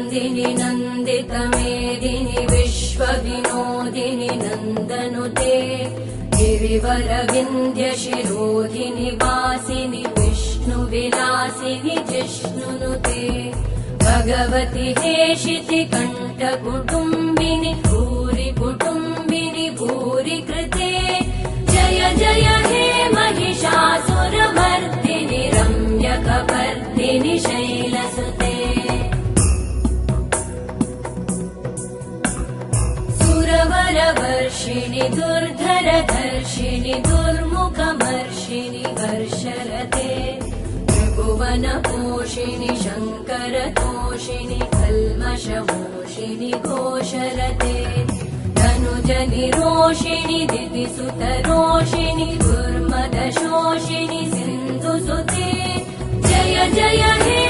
नन्दिनि नन्दितमेदिनि विश्वविनोदिनि नन्दनुते गिरिवरविन्ध्यशिरोधिनि वासिनि विष्णुविलासिनि जिष्णुनुते भगवति हेशिति कण्ठकुटुम्बिनि भूरि कुटुम्बिनि भूरि कृते जय जय हे महिषासुरमर्दिनि रम्यकपर्दिनि शैलसुते सुरवरवर्षिणि दुर्धरधर्षिणि दुर्मुखमर्षिणि वर्षरते त्रिभुवनपोषिणि शङ्करतोषिणि कल्मषमोषिणि घोषरते धनुजनिरोषिणि दितिसुतरोषिणि दुर्मदशोषिणि सिन्धुसुते जय जय हे